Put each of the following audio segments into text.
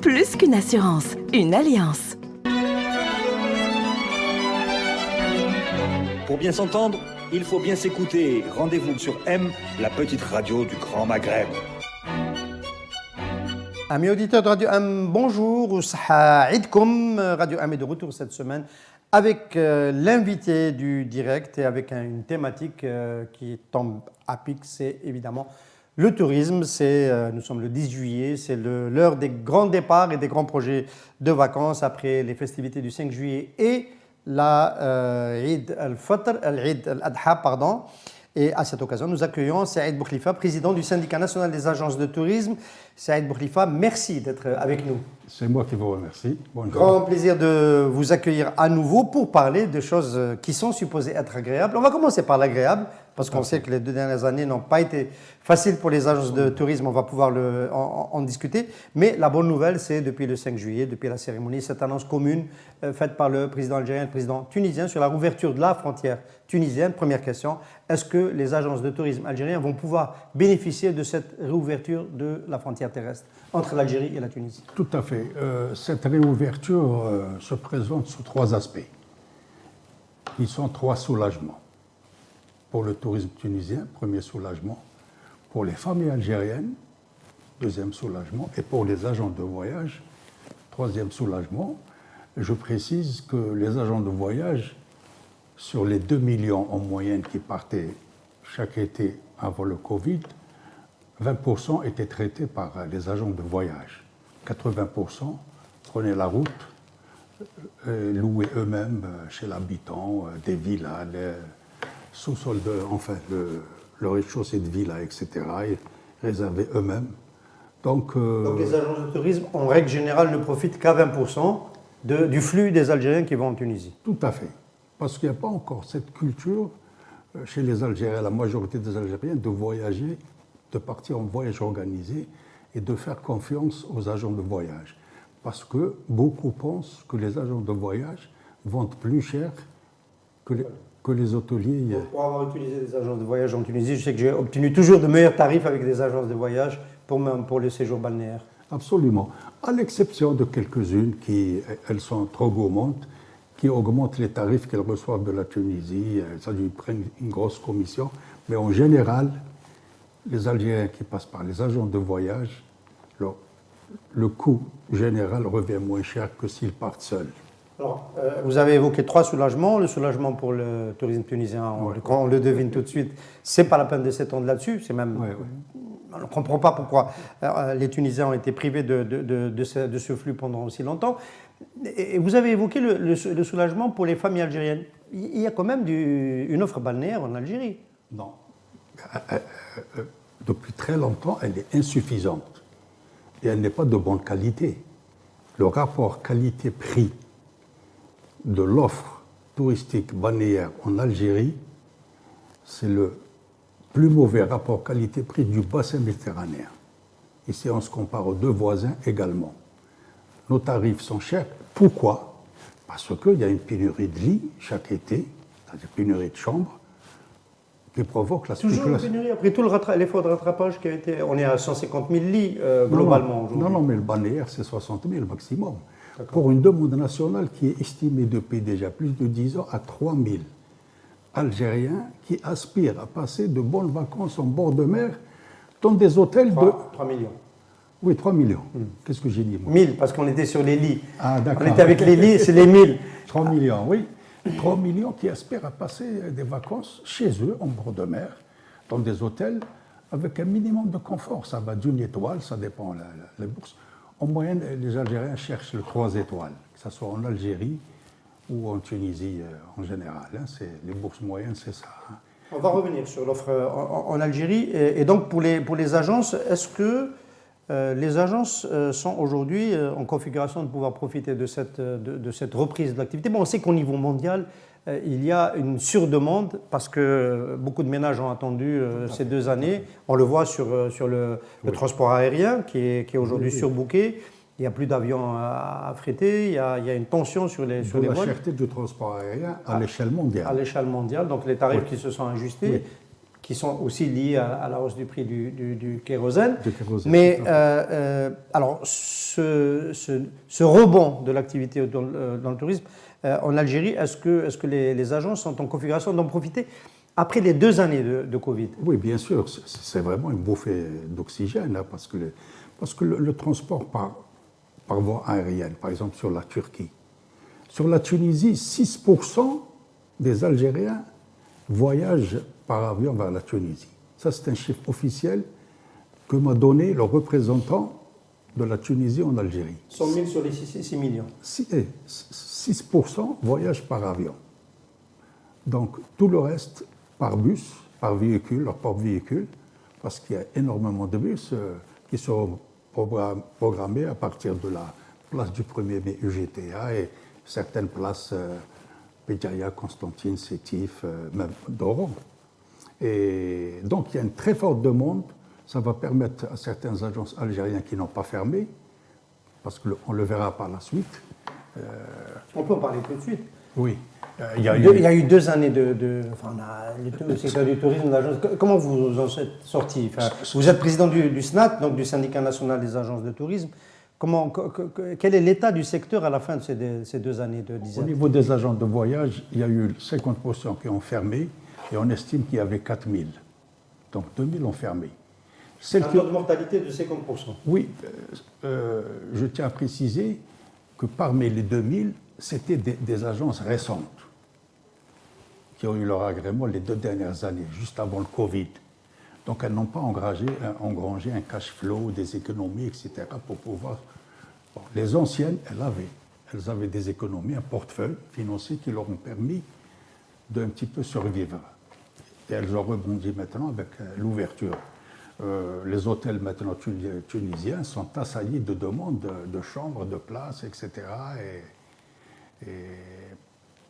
plus qu'une assurance, une alliance. Pour bien s'entendre, il faut bien s'écouter. Rendez-vous sur M, la petite radio du Grand Maghreb. Amis auditeurs de Radio M, bonjour. Sahaïdkoum. Radio M est de retour cette semaine avec l'invité du direct et avec une thématique qui tombe à pic, c'est évidemment le tourisme. Nous sommes le 10 juillet, c'est l'heure des grands départs et des grands projets de vacances après les festivités du 5 juillet et la Eid al-Fitr, Eid al-Adha, pardon. Et à cette occasion, nous accueillons Saïd Boukhlifa, président du syndicat national des agences de tourisme. Saïd Boukhlifa, merci d'être avec nous. C'est moi qui vous remercie. Bonjour. Grand plaisir de vous accueillir à nouveau pour parler de choses qui sont supposées être agréables. On va commencer par l'agréable, parce qu'on sait que les 2 dernières années n'ont pas été faciles pour les agences de tourisme. On va pouvoir en discuter. Mais la bonne nouvelle, c'est depuis le 5 juillet, depuis la cérémonie, cette annonce commune faite par le président algérien et le président tunisien sur la rouverture de la frontière tunisienne. Première question, est-ce que les agences de tourisme algériennes vont pouvoir bénéficier de cette réouverture de la frontière terrestre entre l'Algérie et la Tunisie? Tout à fait. Cette réouverture se présente sous 3 aspects, qui sont 3 soulagements. Pour le tourisme tunisien, premier soulagement. Pour les familles algériennes, deuxième soulagement. Et pour les agents de voyage, troisième soulagement. Je précise que les agents de voyage, sur les 2 millions en moyenne qui partaient chaque été avant le Covid, 20% étaient traités par les agents de voyage. 80% prenaient la route, louaient eux-mêmes chez l'habitant des villas, les sous-sols, le rez-de-chaussée de villas, etc. Ils réservaient eux-mêmes. Donc les agences de tourisme, en règle générale, ne profitent qu'à 20% du flux des Algériens qui vont en Tunisie. Tout à fait. Parce qu'il n'y a pas encore cette culture chez les Algériens, la majorité des Algériens, de voyager, de partir en voyage organisé et de faire confiance aux agents de voyage. Parce que beaucoup pensent que les agents de voyage vendent plus cher que les hôteliers. Pour avoir utilisé des agences de voyage en Tunisie, je sais que j'ai obtenu toujours de meilleurs tarifs avec des agences de voyage pour le séjour balnéaire. Absolument. À l'exception de quelques-unes elles sont trop gourmandes, qui augmentent les tarifs qu'elles reçoivent de la Tunisie. Ça lui prennent une grosse commission. Mais en général, les Algériens qui passent par les agents de voyage, le coût général revient moins cher que s'ils partent seuls. Alors, vous avez évoqué 3 soulagements. Le soulagement pour le tourisme tunisien, on le devine tout de suite, c'est pas la peine de s'étendre là-dessus. C'est même, on ne comprend pas pourquoi les Tunisiens ont été privés de ce flux pendant aussi longtemps. Et vous avez évoqué le soulagement pour les familles algériennes. Il y a quand même une offre balnéaire en Algérie. Non. Depuis très longtemps, elle est insuffisante. Et elle n'est pas de bonne qualité. Le rapport qualité-prix de l'offre touristique balnéaire en Algérie, c'est le plus mauvais rapport qualité-prix du bassin méditerranéen. Ici, on se compare aux 2 voisins également. Nos tarifs sont chers. Pourquoi? Parce qu'il y a une pénurie de lits chaque été, c'est-à-dire une pénurie de chambres, qui provoque la spéculation. Toujours une pénurie, après tout l'effort de rattrapage qui a été... On est à 150 000 lits globalement aujourd'hui. Non, mais le balnéaire, c'est 60 000 maximum. Pour une demande nationale qui est estimée depuis déjà plus de 10 ans à 3 000 Algériens qui aspirent à passer de bonnes vacances en bord de mer dans des hôtels 3 millions. Oui, 3 millions. Qu'est-ce que j'ai dit, moi? 1000, parce qu'on était sur les lits. Ah, d'accord. On était avec les lits, c'est les 1000. 3 millions, oui. 3 millions qui aspirent à passer des vacances chez eux, en bord de mer, dans des hôtels avec un minimum de confort. Ça va d'1 étoile, ça dépend la bourse. En moyenne, les Algériens cherchent le 3 étoiles, que ce soit en Algérie ou en Tunisie en général. Les bourses moyennes, c'est ça. On va revenir sur l'offre en Algérie. Et donc, pour les agences, est-ce que les agences sont aujourd'hui en configuration de pouvoir profiter de cette reprise de l'activité? Bon, on sait qu'au niveau mondial, il y a une surdemande parce que beaucoup de ménages ont attendu ces 2 années. On le voit sur le transport aérien qui est aujourd'hui surbooké. Il n'y a plus d'avions à affréter, il y a une tension sur les vols. La cherté du transport aérien à l'échelle mondiale. À l'échelle mondiale, donc les tarifs qui se sont ajustés. qui sont aussi liées à la hausse du prix du kérosène. Du kérosène, Mais tout à alors, ce rebond de l'activité dans le tourisme en Algérie, est-ce que les agences sont en configuration d'en profiter après les 2 années de Covid? Oui, bien sûr, c'est vraiment une bouffée d'oxygène, hein, parce que le transport par voie aérienne, par exemple sur la Turquie. Sur la Tunisie, 6% des Algériens voyagent par avion vers la Tunisie. Ça, c'est un chiffre officiel que m'a donné le représentant de la Tunisie en Algérie. 100 000 sur les 6 millions. 6% voyagent par avion. Donc, tout le reste par bus, par véhicule, leur propre véhicule, parce qu'il y a énormément de bus qui sont programmés à partir de la place du 1er mai UGTA et certaines places, Béjaïa, Constantine, Sétif, même Doron. Et donc, il y a une très forte demande. Ça va permettre à certaines agences algériennes qui n'ont pas fermé, parce qu'on le verra par la suite. On peut en parler tout de suite. Oui. Il y a eu 2 années le secteur du tourisme, l'agence. Comment vous en êtes sorti? Vous êtes président du SNAT, donc du Syndicat national des agences de tourisme. Quel est l'état du secteur à la fin de ces 2 années de disette? Au niveau des agents de voyage, il y a eu 50% qui ont fermé et on estime qu'il y avait 4000. Donc 2000 ont fermé. Un taux de mortalité de 50%. Oui, je tiens à préciser que parmi les 2000, c'était des agences récentes qui ont eu leur agrément les 2 dernières années, juste avant le Covid. Donc elles n'ont pas engrangé un cash flow, des économies, etc. pour pouvoir... Bon, les anciennes, elles avaient des économies, un portefeuille financier qui leur ont permis d'un petit peu survivre. Et elles ont rebondi maintenant avec l'ouverture. Les hôtels maintenant tunisiens sont assaillis de demandes de chambres, de places, etc. Et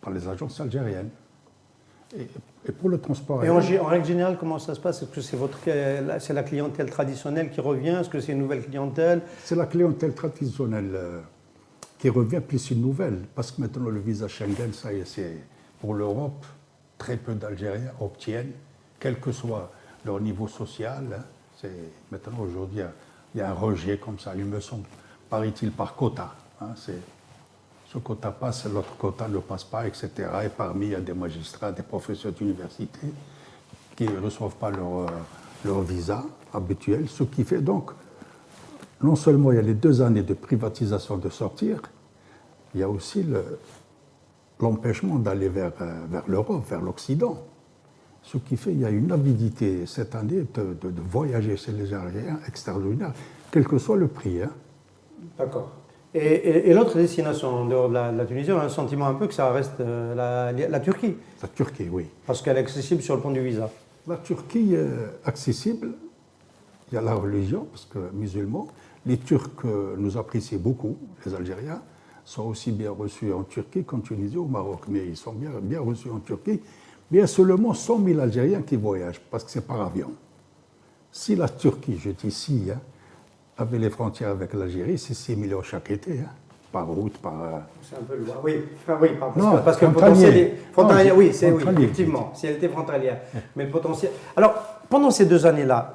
par les agences algériennes. Et pour le transport aérien. Et en règle générale, comment ça se passe? Est-ce que c'est la clientèle traditionnelle qui revient? Est-ce que c'est une nouvelle clientèle? C'est la clientèle traditionnelle qui revient plus une nouvelle. Parce que maintenant, le visa Schengen, ça y est, c'est pour l'Europe, très peu d'Algériens obtiennent, quel que soit leur niveau social. Hein, maintenant, aujourd'hui, il y a un rejet comme ça. Il me semble, paraît-il, par quota. Hein, ce quota passe, l'autre quota ne passe pas, etc. Et parmi, il y a des magistrats, des professeurs d'université qui ne reçoivent pas leur visa habituel. Ce qui fait donc, non seulement il y a les 2 années de privatisation de sortir, il y a aussi l'empêchement d'aller vers l'Europe, vers l'Occident. Ce qui fait qu'il y a une avidité cette année de voyager chez les Algériens extraordinaire, quel que soit le prix. Hein. D'accord. Et l'autre destination en dehors de la Tunisie, on a un sentiment un peu que ça reste la Turquie. La Turquie, oui. Parce qu'elle est accessible sur le plan du visa. La Turquie est accessible. Il y a la religion, parce que musulmans. Les Turcs nous apprécient beaucoup, les Algériens, sont aussi bien reçus en Turquie qu'en Tunisie ou au Maroc. Mais ils sont bien reçus en Turquie. Mais il y a seulement 100 000 Algériens qui voyagent, parce que c'est par avion. Si la Turquie, je dis si, hein, avait les frontières avec l'Algérie, c'est 6 millions chaque été, hein, par route, par... C'est un peu loin. Oui, parce que le frontalier. potentiel est frontalier. Oui, Frontalier. effectivement, si elle était frontalière. Mais le potentiel... Alors, pendant ces 2 années-là,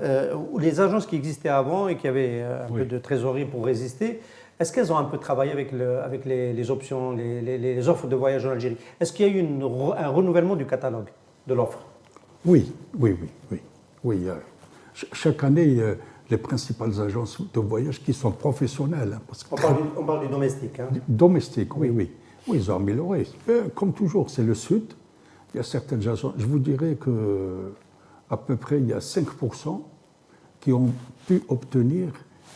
les agences qui existaient avant et qui avaient un peu de trésorerie pour résister, est-ce qu'elles ont un peu travaillé avec les options, les offres de voyage en Algérie? Est-ce qu'il y a eu un renouvellement du catalogue de l'offre? Oui. Chaque année, les principales agences de voyage qui sont professionnelles. Hein, parce que on parle du domestique. Hein. Domestique, oui. Oui, ils ont amélioré. Comme toujours, c'est le Sud. Il y a certaines agences, je vous dirais qu'à peu près, il y a 5% qui ont pu obtenir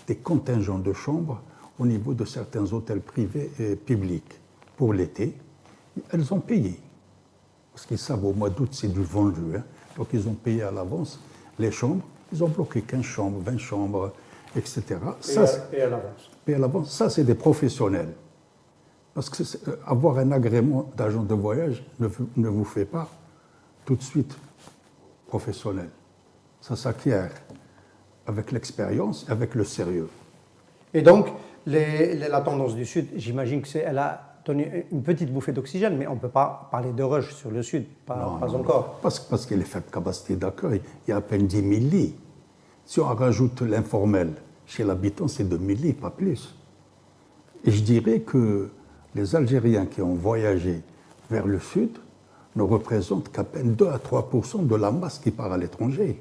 des contingents de chambres au niveau de certains hôtels privés et publics pour l'été. Elles ont payé. Parce qu'ils savent, au mois d'août, c'est du vendu. Hein. Donc, ils ont payé à l'avance les chambres. Ils ont bloqué 15 chambres, 20 chambres, etc. Payé à l'avance. Payé à l'avance. Ça, c'est des professionnels. Parce que avoir un agrément d'agent de voyage ne vous fait pas tout de suite professionnel. Ça s'acquiert avec l'expérience, avec le sérieux. Et donc, la tendance du Sud, j'imagine qu'elle a donné une petite bouffée d'oxygène, mais on ne peut pas parler de rush sur le sud, pas encore. Parce qu'il y a les faibles capacités d'accueil, il y a à peine 10 000 lits. Si on rajoute l'informel, chez l'habitant, c'est 2 000 lits, pas plus. Et je dirais que les Algériens qui ont voyagé vers le sud ne représentent qu'à peine 2 à 3% de la masse qui part à l'étranger.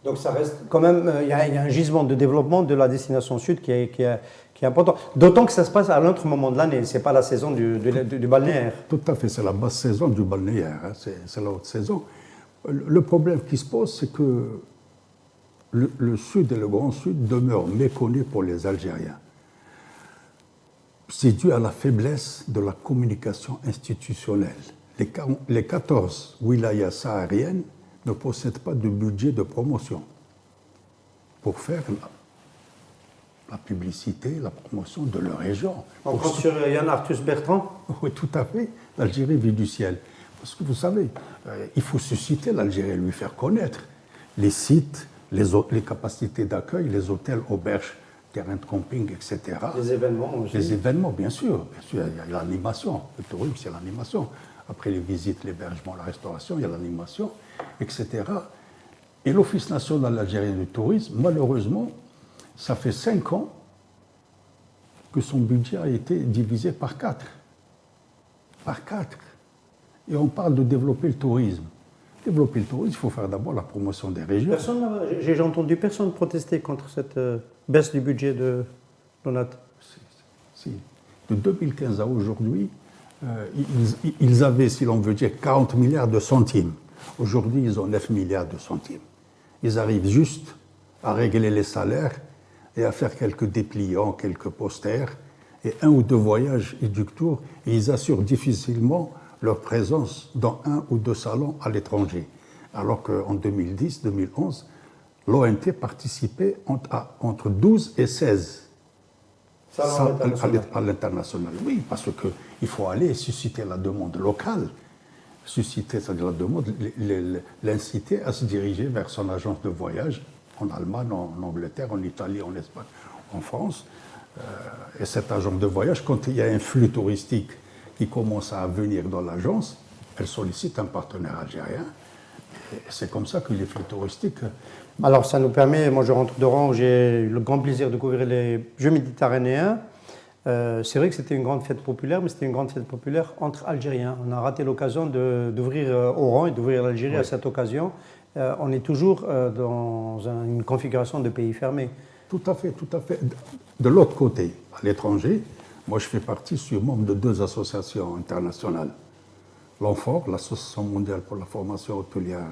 Donc ça reste quand même, il y a un gisement de développement de la destination sud qui est important. D'autant que ça se passe à un autre moment de l'année, ce n'est pas la saison du balnéaire. Tout à fait, c'est la basse saison du balnéaire, hein, c'est la haute saison. Le problème qui se pose, c'est que le sud et le grand sud demeurent méconnus pour les Algériens. C'est dû à la faiblesse de la communication institutionnelle. Les 14 wilayas sahariennes ne possèdent pas de budget de promotion pour faire la publicité, la promotion de leur région. On compte sur Yann Arthus Bertrand. Oui, tout à fait. L'Algérie vit du ciel. Parce que vous savez, il faut susciter l'Algérie, lui faire connaître les sites, les capacités d'accueil, les hôtels, auberges, terrains de camping, etc. Les événements aussi. Les événements, bien sûr. Il y a l'animation. Le tourisme, c'est l'animation. Après les visites, l'hébergement, la restauration, il y a l'animation, etc. Et l'Office national algérien du tourisme, malheureusement, ça fait 5 ans que son budget a été divisé par 4. Par 4. Et on parle de développer le tourisme. Développer le tourisme, il faut faire d'abord la promotion des régions. J'ai entendu personne protester contre cette baisse du budget de l'ONAT. Si. De 2015 à aujourd'hui, ils avaient, si l'on veut dire, 40 milliards de centimes. Aujourd'hui, ils ont 9 milliards de centimes. Ils arrivent juste à régler les salaires et à faire quelques dépliants, quelques posters, et 1 ou 2 voyages et du tour, et ils assurent difficilement leur présence dans 1 ou 2 salons à l'étranger. Alors qu'en 2010-2011, l'ONT participait entre 12 et 16 à l'international. Oui, parce qu'il faut aller susciter la demande locale, susciter la demande, l'inciter à se diriger vers son agence de voyage en Allemagne, en Angleterre, en Italie, en Espagne, en France. Et cet agence de voyage, quand il y a un flux touristique qui commence à venir dans l'agence, elle sollicite un partenaire algérien. Et c'est comme ça que les flux touristiques... Alors ça nous permet, moi je rentre d'Oran où j'ai eu le grand plaisir de couvrir les Jeux méditerranéens. C'est vrai que c'était une grande fête populaire, mais c'était une grande fête populaire entre Algériens. On a raté l'occasion d'ouvrir Oran et d'ouvrir l'Algérie à cette occasion. On est toujours dans une configuration de pays fermé. Tout à fait, tout à fait. De l'autre côté, à l'étranger, moi je fais partie, je suis membre de 2 associations internationales. L'ANFOR, l'Association mondiale pour la formation hôtelière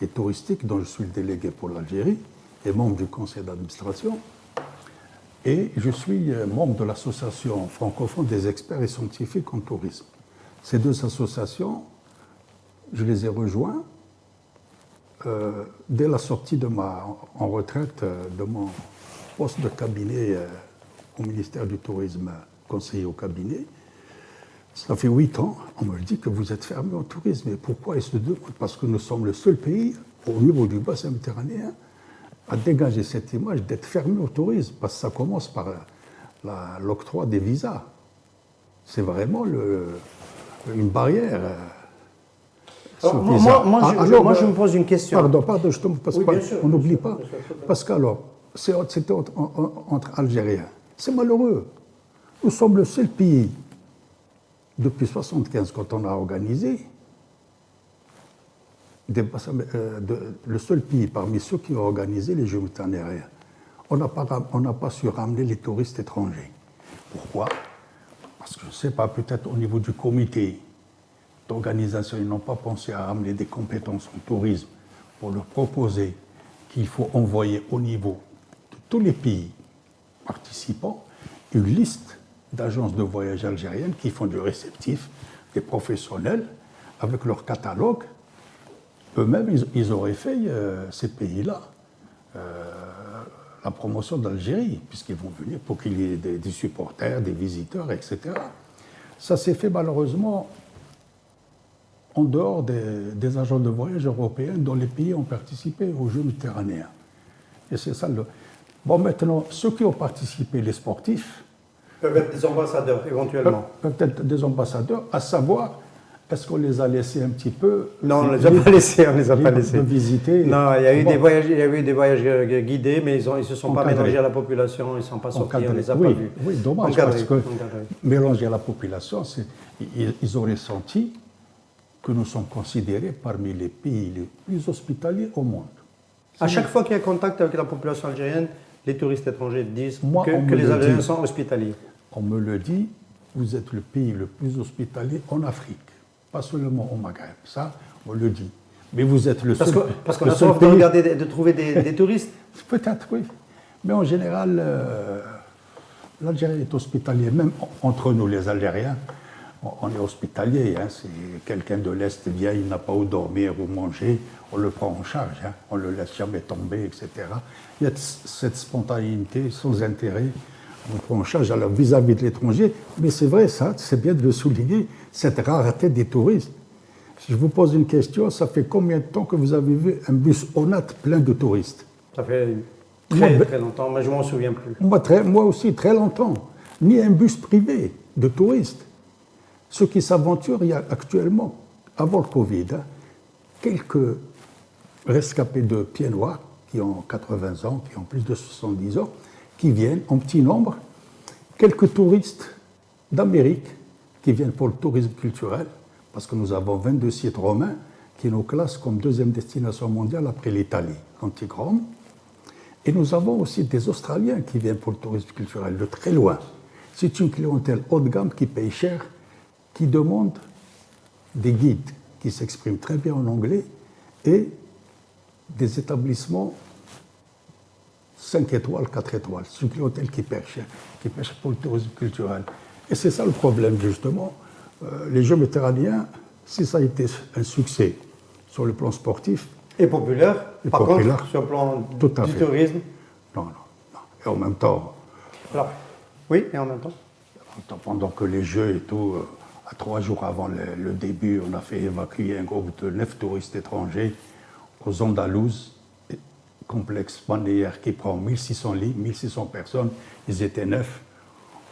et touristique, dont je suis le délégué pour l'Algérie, et membre du conseil d'administration. Et je suis membre de l'association francophone des experts et scientifiques en tourisme. Ces 2 associations, je les ai rejoints dès la sortie en retraite de mon poste de cabinet au ministère du Tourisme, conseiller au cabinet. Ça fait 8 ans, on me dit que vous êtes fermé au tourisme. Et pourquoi? Ils se demandent parce que nous sommes le seul pays au niveau du bassin méditerranéen à dégager cette image d'être fermé au tourisme, parce que ça commence par l'octroi des visas. C'est vraiment une barrière. Moi, je me pose une question. Pardon, je tombe, parce qu'on n'oublie pas. Parce qu'alors, c'était entre Algériens. C'est malheureux. Nous sommes le seul pays, depuis 1975, quand on a organisé, le seul pays parmi ceux qui ont organisé les Jeux méditerranéens. On n'a pas su ramener les touristes étrangers. Pourquoi? Parce que je ne sais pas, peut-être au niveau du comité d'organisation, ils n'ont pas pensé à ramener des compétences en tourisme pour leur proposer qu'il faut envoyer au niveau de tous les pays participants une liste d'agences de voyage algériennes qui font du réceptif, des professionnels, avec leur catalogue. Eux-mêmes, ils auraient fait, ces pays-là, la promotion d'Algérie, puisqu'ils vont venir pour qu'il y ait des supporters, des visiteurs, etc. Ça s'est fait malheureusement en dehors des agents de voyage européens dont les pays ont participé aux Jeux méditerranéens. Et c'est ça le... Bon, maintenant, ceux qui ont participé, les sportifs, peuvent être des ambassadeurs, éventuellement. Peut-être des ambassadeurs, à savoir, est-ce qu'on les a laissés un petit peu... Non, on ne les a pas laissés, on les a pas laissés. De visiter. Non, il y a eu des voyages guidés, mais ils ne se sont pas Encadrés. mélangés à la population, ils ne sont pas sortis, on ne les a oui, pas vus. oui, dommage, Encadrés, parce que encadrés. mélanger à la population, ils auraient senti que nous sommes considérés parmi les pays les plus hospitaliers au monde. À chaque fois qu'il y a contact avec la population algérienne, les touristes étrangers disent Moi, on que me les le Algériens dit. sont hospitaliers. On me le dit, vous êtes le pays le plus hospitalier en Afrique, pas seulement au Maghreb. Ça, on le dit. Mais vous êtes le Parce seul. qu'on le a seul soif de, pays- regarder, de trouver des touristes. Peut-être, oui. Mais en général, l'Algérie est hospitalier, même entre nous, les Algériens. On est hospitalier. Hein. Si quelqu'un de l'Est vient, il n'a pas où dormir ou manger, on le prend en charge. Hein. On ne le laisse jamais tomber, etc. Il y a cette spontanéité sans intérêt. On prend en charge alors, vis-à-vis de l'étranger. Mais c'est vrai, ça, c'est bien de le souligner, cette rareté des touristes. Si je vous pose une question, ça fait combien de temps que vous avez vu un bus ONAT plein de touristes? Ça fait Moi, très longtemps, mais je ne m'en souviens plus. Moi aussi, très longtemps. Ni un bus privé de touristes. Ceux qui s'aventurent, il y a actuellement, avant le Covid, hein, quelques rescapés de pieds noirs qui ont 80 ans, qui ont plus de 70 ans, qui viennent en petit nombre. Quelques touristes d'Amérique qui viennent pour le tourisme culturel, parce que nous avons 22 sites romains qui nous classent comme deuxième destination mondiale après l'Italie, l'antique Rome. Et nous avons aussi des Australiens qui viennent pour le tourisme culturel de très loin. C'est une clientèle haut de gamme qui paye cher, qui demande des guides qui s'expriment très bien en anglais et des établissements 5 étoiles, 4 étoiles. C'est une clientèle qui paye cher pour le tourisme culturel. Et c'est ça le problème, justement. Les Jeux méditerranéens, si ça a été un succès sur le plan sportif, Et populaire, Et par populaire. contre, sur le plan Tout à du fait. tourisme. non. Et en même temps, Alors, oui, et en même temps. pendant que les Jeux et tout, à 3 jours avant le début, on a fait évacuer un groupe de 9 touristes étrangers aux Andalouses, complexe balnéaire qui prend 1600 lits, 1600 personnes, ils étaient 9.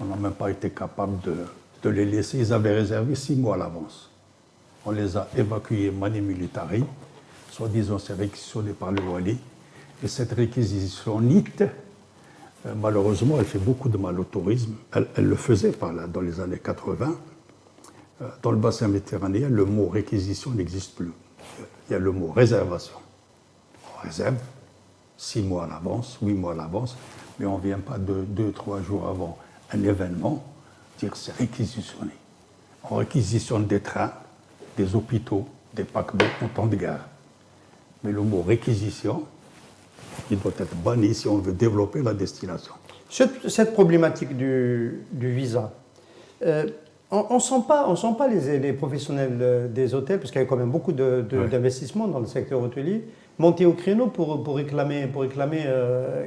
On n'a même pas été capable de les laisser. Ils avaient réservé 6 mois à l'avance. On les a évacués mani militari, soi-disant c'est réquisitionné par le Wali. Et cette réquisition NIT, malheureusement, elle fait beaucoup de mal au tourisme. Elle le faisait dans les années 80. Dans le bassin méditerranéen, le mot réquisition n'existe plus. Il y a le mot réservation. On réserve 6 mois à l'avance, 8 mois à l'avance, mais on ne vient pas 2-3 jours avant un événement dire c'est réquisitionné. On réquisitionne des trains, des hôpitaux, des paquebots en temps de guerre. Mais le mot réquisition, il doit être banni si on veut développer la destination. Cette problématique du visa, on ne sent pas les professionnels des hôtels, parce qu'il y a quand même beaucoup d'investissements dans le secteur hôtelier, monter au créneau pour réclamer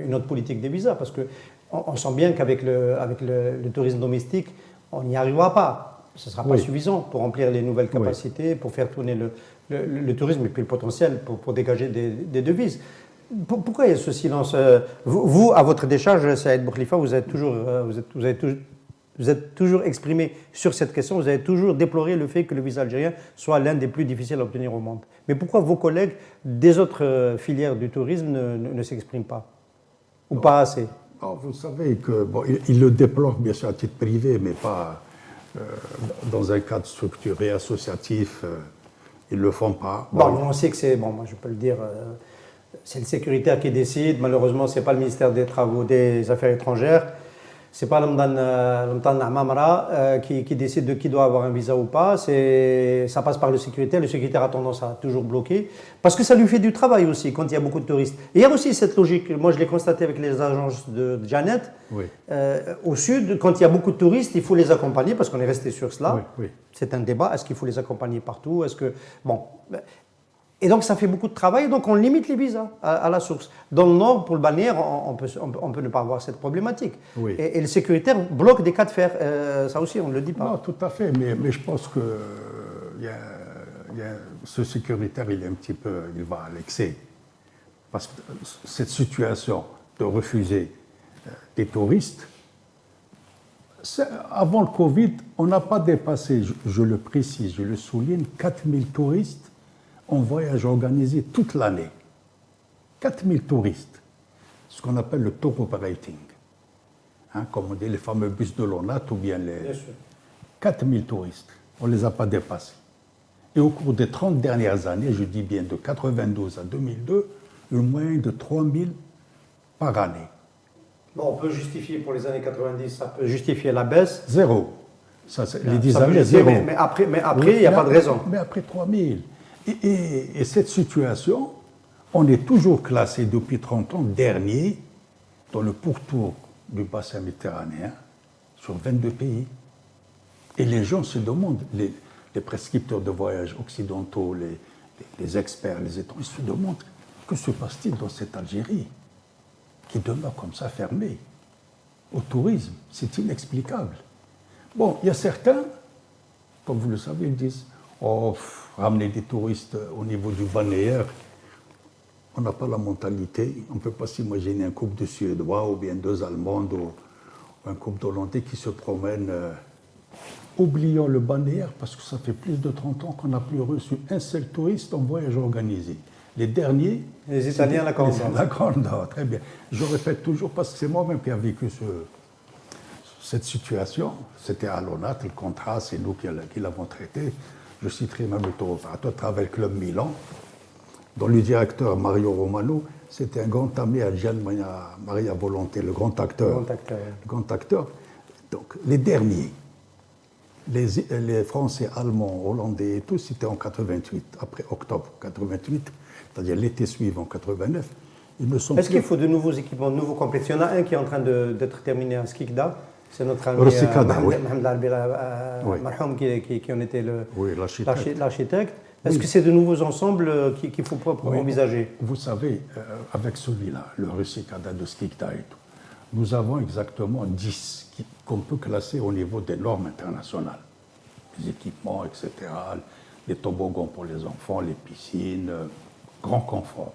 une autre politique des visas, parce qu'on sent bien qu'avec le tourisme domestique, on n'y arrivera pas. Ce ne sera pas suffisant pour remplir les nouvelles capacités, pour faire tourner le tourisme et puis le potentiel pour dégager des devises. Pourquoi il y a ce silence? Vous, à votre décharge, Saïd Boukhlifa, vous êtes toujours exprimé sur cette question, vous avez toujours déploré le fait que le visa algérien soit l'un des plus difficiles à obtenir au monde. Mais pourquoi vos collègues des autres filières du tourisme ne s'expriment pas? Ou pas assez? Alors, vous savez que ils le déplorent bien sûr à titre privé, mais pas dans un cadre structuré, associatif. Ils ne le font pas. On sait que c'est, moi je peux le dire, c'est le sécuritaire qui décide. Malheureusement, ce n'est pas le ministère des Affaires étrangères. Ce n'est pas l'Amtan Amamra qui décide de qui doit avoir un visa ou pas. Ça passe par le sécuritaire. Le sécuritaire a tendance à toujours bloquer. Parce que ça lui fait du travail aussi quand il y a beaucoup de touristes. Et il y a aussi cette logique, moi je l'ai constaté avec les agences de Janet. Au sud, quand il y a beaucoup de touristes, il faut les accompagner parce qu'on est resté sur cela. C'est un débat. Est-ce qu'il faut les accompagner partout? Et donc, ça fait beaucoup de travail, donc on limite les visas à la source. Dans le Nord, pour le balnéaire, on peut ne pas avoir cette problématique. Et le sécuritaire bloque des cas de fer. Ça aussi, on ne le dit pas. Non, tout à fait, mais je pense que ce sécuritaire, il va à l'excès. Parce que cette situation de refuser des touristes, Avant le Covid, on n'a pas dépassé, je le précise, je le souligne, 4000 touristes en voyage organisé toute l'année. 4000 touristes, ce qu'on appelle le tour operating. Hein, comme on dit, les fameux bus de l'ONAT ou bien les... Bien sûr. 4000 touristes, on ne les a pas dépassés. Et au cours des 30 dernières années, je dis bien de 92 à 2002, une moyenne de 3000 par année. Bon, on peut justifier pour les années 90, ça peut justifier la baisse. Zéro. Les 10 Ça peut années, justifier, zéro. mais après, il n'y a pas de raison. Mais après 3000. Et cette situation, on est toujours classé depuis 30 ans dernier dans le pourtour du bassin méditerranéen sur 22 pays. Et les gens se demandent, les prescripteurs de voyage occidentaux, les experts, les étrangers, ils se demandent que se passe-t-il dans cette Algérie qui demeure comme ça fermée au tourisme. C'est inexplicable. Bon, il y a certains, comme vous le savez, ils disent oh, ramener des touristes au niveau du balnéaire, on n'a pas la mentalité, on ne peut pas s'imaginer un couple de Suédois ou bien deux Allemandes ou un couple d'Hollandais qui se promènent. Oublions le balnéaire parce que ça fait plus de 30 ans qu'on n'a plus reçu un seul touriste en voyage organisé. Les derniers... Les Italiens, la Grande Nord. La Grande Nord, très bien. Je répète toujours parce que c'est moi-même qui ai vécu cette situation. C'était à l'ONAT, le contrat, c'est nous qui l'avons traité. Je citerai même le tour opérateur à travers le Club Milan, dont le directeur Mario Romano, c'était un grand ami à Gian Maria Volonté, le grand acteur. Le grand acteur. Donc, les derniers, les Français, Allemands, Hollandais et tout, c'était en 88, après octobre 88, c'est-à-dire l'été suivant, 89. Est-ce qu'il faut de nouveaux équipements, de nouveaux complexes? Il y en a un qui est en train d'être terminé à Skikda. C'est notre ami Mohamed Al-Marhoum qui en était l'architecte. Est-ce que c'est de nouveaux ensembles qu'il faut envisager? Vous savez, avec celui-là, le Russikada de Skikda et tout, nous avons exactement 10 qu'on peut classer au niveau des normes internationales. Les équipements, etc., les toboggans pour les enfants, les piscines, grand confort.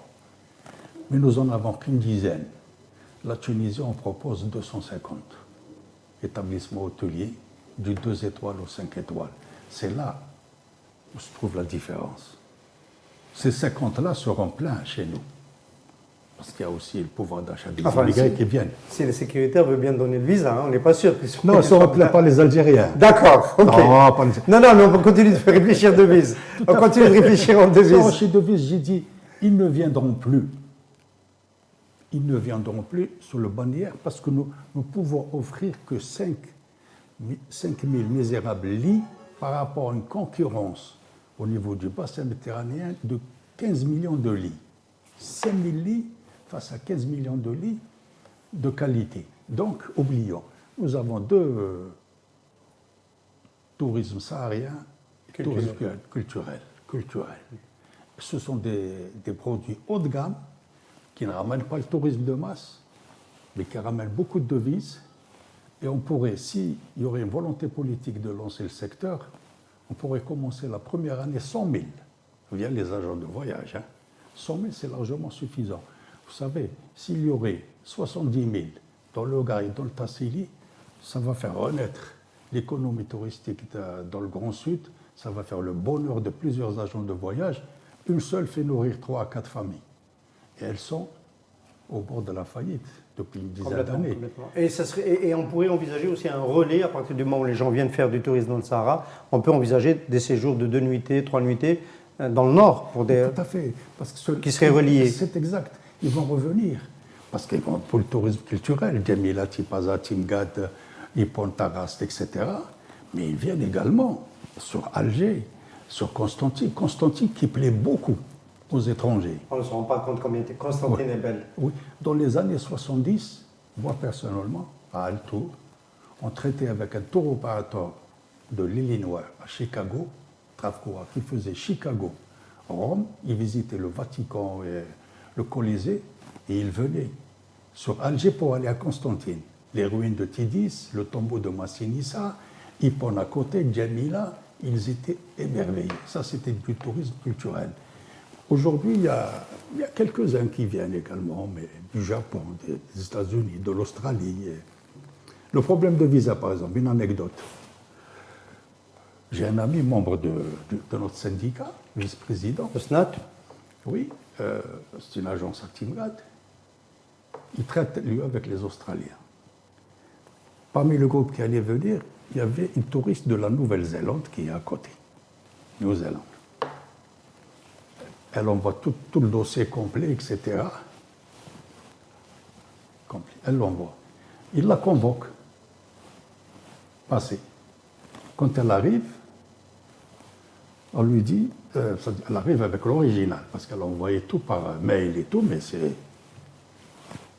Mais nous en avons qu'une dizaine. La Tunisie en propose 250 établissements hôteliers, du 2 étoiles au 5 étoiles. C'est là où se trouve la différence. Ces 50-là seront pleins chez nous. Parce qu'il y a aussi le pouvoir d'achat des immigrés qui viennent. Si les sécuritaires veulent bien donner le visa, hein, on n'est pas sûr qu'ils soient... Non, ils ne seront pleins par les Algériens. D'accord, ok. Non, mais on continue de faire réfléchir devises. On continue de réfléchir en devises. Chez devises, j'ai dit, ils ne viendront plus. Ils ne viendront plus sur le balnéaire parce que nous pouvons offrir que 5 000 misérables lits par rapport à une concurrence au niveau du bassin méditerranéen de 15 millions de lits. 5 000 lits face à 15 millions de lits de qualité. Donc, oublions, nous avons deux tourismes sahariens, tourisme culturel. Ce sont des produits haut de gamme qui ne ramènent pas le tourisme de masse, mais qui ramènent beaucoup de devises. Et on pourrait, s'il y aurait une volonté politique de lancer le secteur, on pourrait commencer la première année 100 000, via les agents de voyage. 100 000, c'est largement suffisant. Vous savez, s'il y aurait 70 000 dans le Hogar et dans le Tassili, ça va faire renaître l'économie touristique dans le Grand Sud, ça va faire le bonheur de plusieurs agents de voyage. Une seule fait nourrir 3 à 4 familles. Et elles sont au bord de la faillite depuis une dizaine d'années. Et on pourrait envisager aussi un relais à partir du moment où les gens viennent faire du tourisme dans le Sahara. On peut envisager des séjours de 2 nuitées, 3 nuitées dans le nord pour des... Tout à fait. Parce que qui seraient reliés. C'est exact. Ils vont revenir. Parce qu'ils vont pour le tourisme culturel, Djamila, Tipaza, Timgad, Ippon, Tarast, etc. Mais ils viennent également sur Alger, sur Constantine. Constantine qui plaît beaucoup aux étrangers. On ne se rend pas compte combien Constantine est belle. Oui. Dans les années 70, moi personnellement, à Altour, on traitait avec un tour opérateur de l'Illinois à Chicago, Travkoa, qui faisait Chicago, Rome. Il visitait le Vatican et le Colisée et il venait sur Alger pour aller à Constantine. Les ruines de Tidis, le tombeau de Massinissa, Ippon à côté, Djamila, ils étaient émerveillés. Ça, c'était du tourisme culturel. Aujourd'hui, il y a quelques-uns qui viennent également, mais du Japon, des États-Unis, de l'Australie. Le problème de visa, par exemple, une anecdote. J'ai un ami membre de notre syndicat, vice-président. Le SNAT. Oui, c'est une agence à Timgad. Il traite, lui, avec les Australiens. Parmi le groupe qui allait venir, il y avait une touriste de la Nouvelle-Zélande qui est à côté, Nouvelle-Zélande. Elle envoie tout le dossier complet, etc. Complet. Elle l'envoie. Il la convoque. Passez. Quand elle arrive, on lui dit, elle arrive avec l'original, parce qu'elle a envoyé tout par mail et tout, mais c'est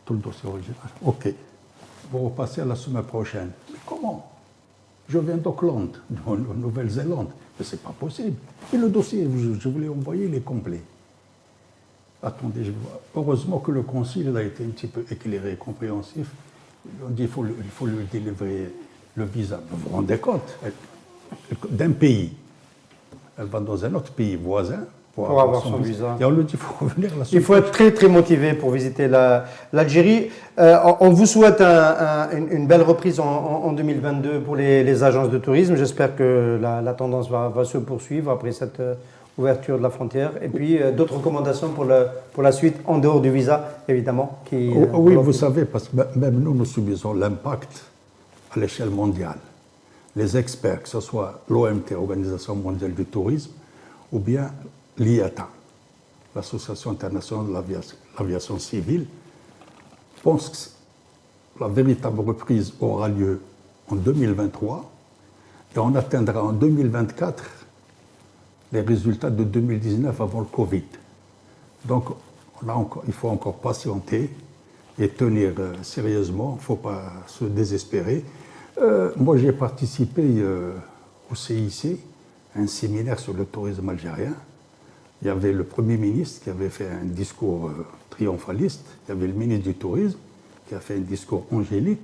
tout le dossier original. OK. Vous repassez à la semaine prochaine. Mais comment? Je viens d'Auckland, de Nouvelle-Zélande. Mais c'est pas possible. Et le dossier, je voulais envoyer, il est complet. Attendez, je vois. Heureusement que le consul a été un petit peu éclairé, compréhensif. On dit il faut lui délivrer le visa. Vous vous rendez compte? D'un pays. Elle va dans un autre pays voisin pour avoir son visa. Et on lui dit qu'il faut revenir là-dessus. Il faut être très très motivé pour visiter l'Algérie. On vous souhaite une belle reprise en 2022 pour les agences de tourisme. J'espère que la tendance va se poursuivre après cette ouverture de la frontière. Et puis d'autres recommandations pour la suite, en dehors du visa, évidemment. Oui, vous savez, parce que même nous subissons l'impact à l'échelle mondiale. Les experts, que ce soit l'OMT, Organisation mondiale du tourisme, ou bien l'IATA, l'Association internationale de l'aviation civile, pensent que la véritable reprise aura lieu en 2023 et on atteindra en 2024 les résultats de 2019 avant le Covid. Donc là encore, il faut encore patienter et tenir sérieusement, il ne faut pas se désespérer. Moi, j'ai participé au CIC, à un séminaire sur le tourisme algérien. Il y avait le Premier ministre qui avait fait un discours triomphaliste, il y avait le ministre du Tourisme qui a fait un discours angélique,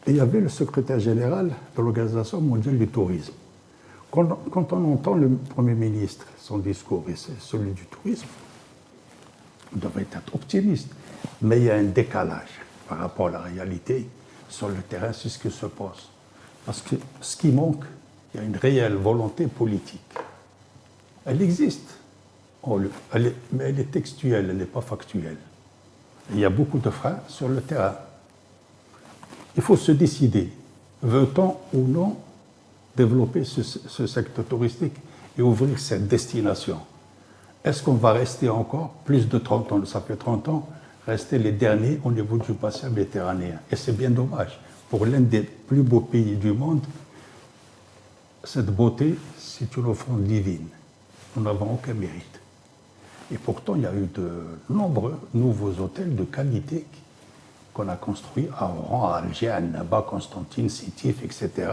et il y avait le secrétaire général de l'Organisation mondiale du tourisme. Quand on entend le Premier ministre, son discours et celui du tourisme, on devrait être optimiste, mais il y a un décalage par rapport à la réalité. Sur le terrain, c'est ce qui se passe. Parce que ce qui manque, il y a une réelle volonté politique. Elle existe, mais elle est textuelle, elle n'est pas factuelle. Et il y a beaucoup de freins sur le terrain. Il faut se décider, veut-on ou non développer ce secteur touristique et ouvrir cette destination? Est-ce qu'on va rester encore plus de 30 ans, ça fait 30 ans, rester les derniers au niveau du bassin méditerranéen? Et c'est bien dommage. Pour l'un des plus beaux pays du monde, cette beauté, c'est une offrande divine. Nous n'avons aucun mérite. Et pourtant, il y a eu de nombreux nouveaux hôtels de qualité qu'on a construits à Oran, à Alger, à Annaba, Constantine, Sétif, etc.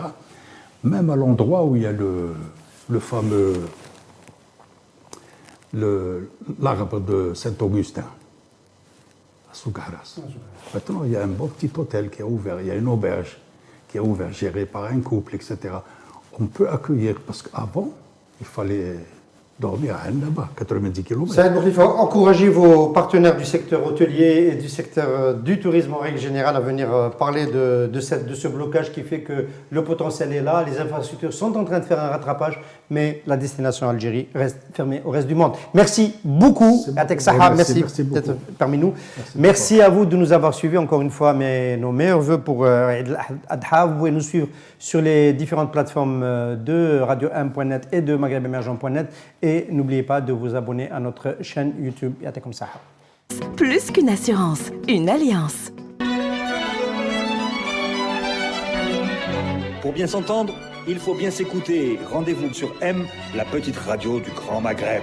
Même à l'endroit où il y a le fameux l'arbre de Saint-Augustin, à Sougaras. Maintenant, il y a un beau petit hôtel qui a ouvert, il y a une auberge qui a ouvert, gérée par un couple, etc. On peut accueillir, parce qu'avant, il fallait dormir à Annaba, 90 km. Saïd Bourghi, il faut encourager vos partenaires du secteur hôtelier et du secteur du tourisme en règle générale à venir parler de ce blocage qui fait que le potentiel est là, les infrastructures sont en train de faire un rattrapage, mais la destination Algérie reste fermée au reste du monde. Merci beaucoup, Atek Saha, merci d'être parmi nous. Merci à vous de nous avoir suivis encore une fois, nos meilleurs voeux pour Eid al-Adha. Vous pouvez nous suivre sur les différentes plateformes de radio1.net et de maghrebemergent.net. Et n'oubliez pas de vous abonner à notre chaîne YouTube Yatekom Saha. Plus qu'une assurance, une alliance. Pour bien s'entendre, il faut bien s'écouter. Rendez-vous sur M, la petite radio du Grand Maghreb.